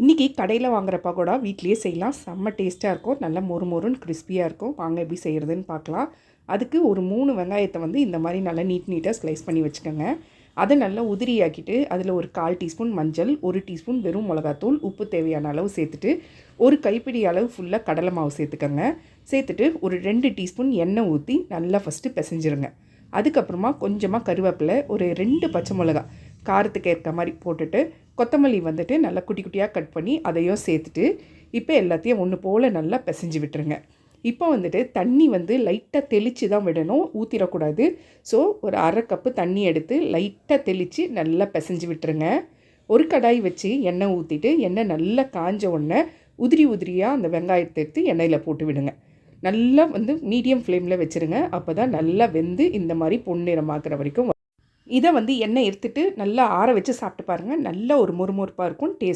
இன்றைக்கி கடையில் வாங்குற பகோடா வீட்லேயே செய்யலாம். செம்ம டேஸ்ட்டாக இருக்கும். நல்லா மொறு மொறுன்னு கிறிஸ்பியாக இருக்கும். வாங்க எப்படி செய்கிறதுன்னு பார்க்கலாம். அதுக்கு ஒரு 3 வெங்காயத்தை வந்து இந்த மாதிரி நல்லா நீட்டாக ஸ்லைஸ் பண்ணி வச்சுக்கோங்க. அதை நல்லா உதிரியாக்கிட்டு அதில் ஒரு 1/4 டீஸ்பூன் மஞ்சள், 1 டீஸ்பூன் வெறும் மிளகாத்தூள், உப்பு தேவையான அளவு சேர்த்துட்டு ஒரு கைப்பிடி அளவு ஃபுல்லாக கடலை மாவு சேர்த்துக்கோங்க. சேர்த்துட்டு ஒரு 2 டீஸ்பூன் எண்ணெய் ஊற்றி நல்லா ஃபஸ்ட்டு பிசைஞ்சிருங்க. அதுக்கப்புறமா கொஞ்சமாக கருவேப்பிலை, ஒரு 2 பச்சை மிளகா காரத்துக்கு ஏற்ற மாதிரி போட்டுட்டு, கொத்தமல்லி வந்துட்டு நல்லா குட்டி குட்டியாக கட் பண்ணி அதையும் சேர்த்துட்டு இப்போ எல்லாத்தையும் ஒன்று போல் நல்லா பிசைஞ்சு விட்டுருங்க. இப்போ வந்துட்டு தண்ணி வந்து லைட்டாக தெளித்து தான் விடணும், ஊற்றிடக்கூடாது. ஸோ ஒரு 1/2 கப்பு தண்ணி எடுத்து லைட்டாக தெளித்து நல்லா பிசைஞ்சு விட்டுருங்க. ஒரு கடாய் வச்சு எண்ணெய் ஊற்றிட்டு எண்ணெய் நல்லா காஞ்ச உடனே உதிரியாக அந்த வெங்காயத்தை எடுத்து எண்ணெயில் போட்டு விடுங்க. நல்லா வந்து மீடியம் ஃப்ளேமில் வச்சுருங்க. அப்போ தான் நல்லா வெந்து இந்த மாதிரி பொன்னிறமாக்குற வரைக்கும். இதை வந்து எண்ணெய் எடுத்துகிட்டு நல்லா ஆற வச்சு சாப்பிட்டு பாருங்கள். நல்ல ஒரு மொறுமொறுப்பாக இருக்கும். டேஸ்ட்